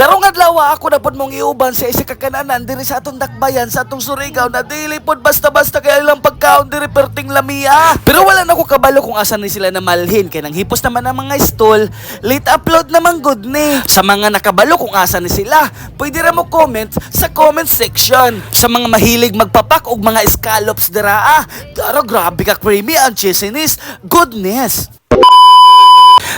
Karong adlaw ako na pod mong iuban sa isa ka kananan diri sa atong dakbayan sa atong Surigao na dili pod basta-basta kay ilang pagkaon diri perting lamia. Pero wala na ko kabalo kung asan ni sila na malhin kay nang hipos naman ang mga stall, late upload naman good ni. Sa mga nakabalo kung asan ni sila, pwede ra mo comment sa comment section. Sa mga mahilig magpapak og mga scallops dira Pero grabe ka creamy ang cheesiness. Goodness.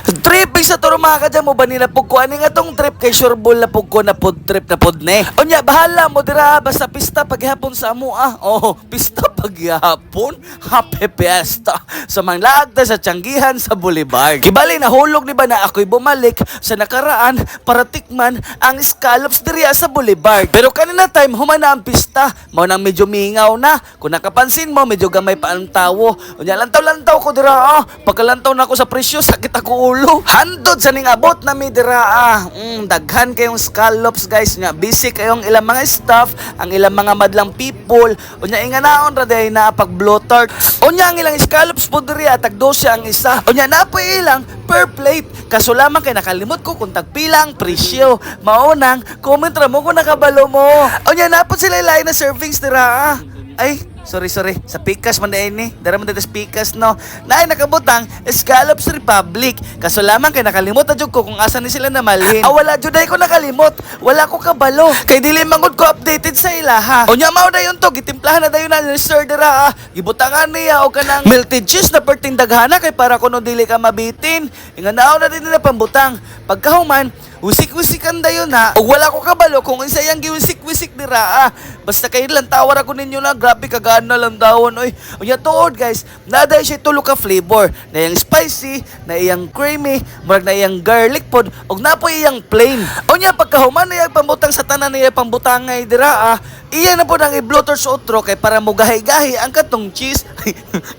Tripping sa turo mga kadya mo ba nila pugkuan nga tong trip kay sureball na pugko na pod trip na pod ne. Onya bahala mo dira basta pista paghapon sa amo Oh, pista paghapon. Happy fiesta sa mga laagta sa Tianggihan sa Boulevard. Kibali na hulog ni ba na ako'y bumalik sa nakaraan para tikman ang scallops diri sa Boulevard. Pero kanina time humana ang pista, mao nang medyo mingaw na. Kung nakapansin mo medyo gamay pa ang tawo. Onya lantaw-lantaw ko dira pagkalantaw na ako sa presyo sakit ako ulo. Handod sa ning abot na mi dira daghan kayong scallops guys nga busy kayong ilang mga staff, ang ilang mga madlang people. Unya inganaon ra day na pag bloater. Unya ang ilang scallops po diri tag 12 ang isa. Unya napoy ilang per plate. Kaso lamang kay nakalimot ko kung tagpila ang presyo. Maunang comment ra mo kung nakabalo mo. Unya napod sila lain na servings dira Ay, sorry. Sa Pikas man na ini. Dara man dito sa Pikas, no. Naay nakabutang, Scallops Republic. Kaso lamang kay nakalimot na jud ko kung asa ni sila namalhin. Wala jud ay ko nakalimot. Wala ko kabalo. Kay dili mangod ko updated sa ilaha. Unya mao dayon to, gitimplahan na dayon na ni Sir dira Gibutangan niya og kanang melted cheese na perting daghana kay para kuno dili ka mabitin. Inganaon na din nila pambutang. Pagkahuman, wisik-wisikan dayon ug wala ko kabalo kung isa yang giwisik-wisik dira Basta kayo lang tawar ako ninyo na grabe kagana lang dawon oy. Unya tuod guys, naday siya tulo ka flavor. Na iyang spicy, na iyang creamy, murag na iyang garlic pod ug napoy iyang plain. Unya pagkahuman na iyang pambutang sa tanan niya pambutangay dira iya na po nang i-bloater sa otro kay para mo gahi-gahi ang katong cheese.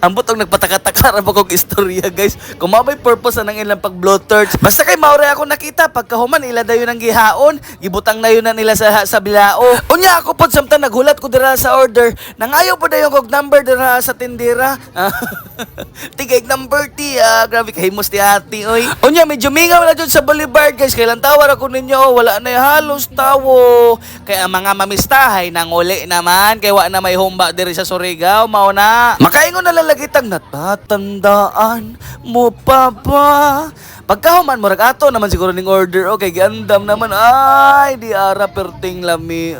Ang butong nagpataka-taka ra ba kong istorya guys. Kung mabay purpose ang ilang pag-bloater. Basta kay maure ako nakita pagkahuman ila dayon ang gihaon, gibutang na yun na nila sa bilao. Unya ako pod samtang naghulat ko dira sa order, nangayo po dayon kog number dira sa tindera. Tigay number ti grabe kay himos ti ati oy. Unya medyo mingaw na jud sa Boulevard guys, kailan tawar ako ninyo wala na halos tawo. Kay ang mga mamistahay nanguli naman kay wa na may humba diri sa Surigao mao na. Makaingon na lalagitang natatandaan mo pa ba? Pagkahuman mo ato naman siguro ning order okay gandam naman ay di ara perting lami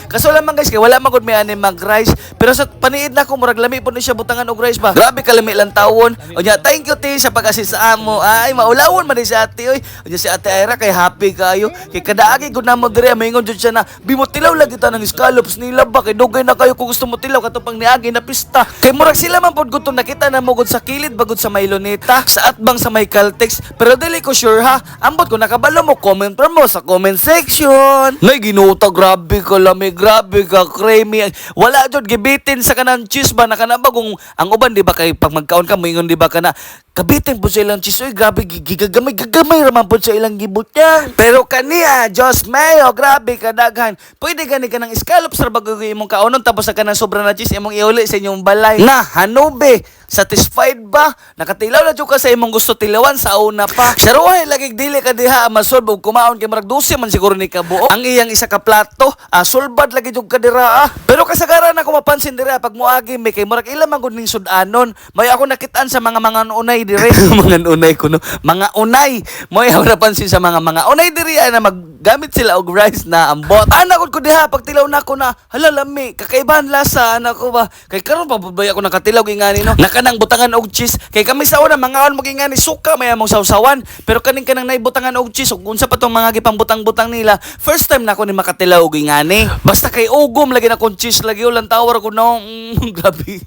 kaso lamang guys kay wala man gud may ani mag rice pero sa paniid na ko murag lami po ni siya butangan og rice ba grabe kalami lang tawon unya thank you ti sa pag-assist sa amo ay maulawon man ni si ate oy unya si ate Ira kay happy kayo kay kadaagi gud na mo diri maingon jud siya na bimotilaw lagi ta ng scallops nila ba kay dugay na kayo kung gusto mo tilaw katong pang niagi na pista kay murag sila man pod gud nakita na mo gud sa kilid bagod sa Mayloneta sa atbang sa may Caltex pero dili ko sure ambot ko nakabalo mo comment pa mo sa comment section. Nay ginuta grabe ka lami grabe ka creamy wala jud gibitin sa kanang cheese ba nakana ba kung ang uban di ba kay pag magkaon ka moingon di ba kana kabitin po sa ilang cheese oy grabe gigagamay raman po sa ilang gibot niya pero kaniya Diyos mayo grabe ka daghan pwede gani ka ng scallops ra bago imong kaonon tapos sa kanang sobra na cheese imong iuli sa inyong balay na hanobe satisfied ba nakatilaw na jud ka sa imong gusto tilawan sa una pa saruhay lagi dili ka diha masolve og kumaon kay marag 12 man siguro ni kabuo ang iyang isa ka plato sulbad lagi jud ka dira pero kasagaran ako mapansin dira pag moagi may kay murag ila man gud ning sudanon may ako nakitaan sa mga unay dire mga unay kuno mga unay mo ako napansin sa mga unay diri na maggamit sila og rice na ambot anak ko diha pag tilaw na ko na hala lami kakaibahan lasa anak ko ba kay karon pa babay ako nakatilaw ingani no nakanang butangan og cheese kay kami sa una mangaon mo ingani suka may among sawsawan pero kaning kanang naibutangan og cheese ug unsa pa tong mga gipambutang-butang nila first time na ako ni makatilaw og ingani basta kay ugom lagi na kon cheese lagi ulan tawar ko no grabe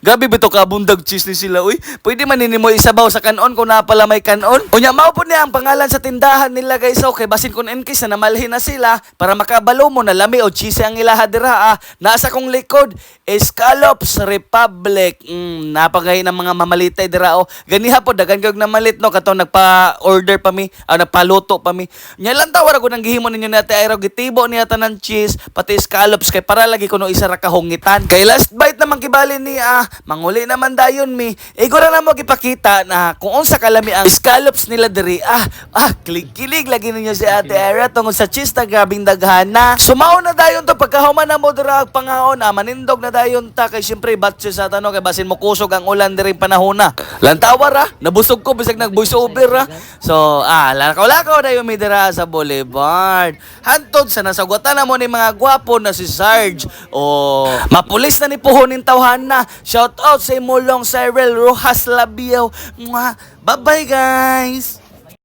gabi bito ka bundag cheese ni sila uy pwede man nini mo isabaw sa kanon kung napala may kanon unya mao po niya ang pangalan sa tindahan nila guys okay basin kung in case na namalhin na sila para makabalo mo na lami o cheese ang ilaha dira nasa kong likod Scallops Republic napagay ng mga mamalitay dira ganiha po dagan gyud na malit no katong nagpa-order pa mi nagpaluto pa mi nya lang tawara ko nang gihimo ninyo na ate Ira gitibo niya tanan cheese pati scallops kay para lagi kuno isa ra kahungitan kay last bite naman kiba bali ni manguli naman dayon mi. Igura na mo gipakita na kung unsa kalami ang scallops nila diri. Kilig-kilig lagi ninyo si Ate Era tungod sa cheese na grabing daghana. Sumaon na dayon to pagkahuman na mo dira og pangaon, manindog na dayon ta kay syempre batse sa tanong kay basin mo kusog ang ulan diri panahon na. Lantawar nabusog ko bisag nag voice over So, lakaw-lakaw dayon mi dira sa Boulevard. Hantod sa nasagutan na mo ni mga gwapo na si Sarge. Mapulis na ni puhonin tawhana. Shout out sa imulong Cyril Rojas Labiao. Bye-bye guys!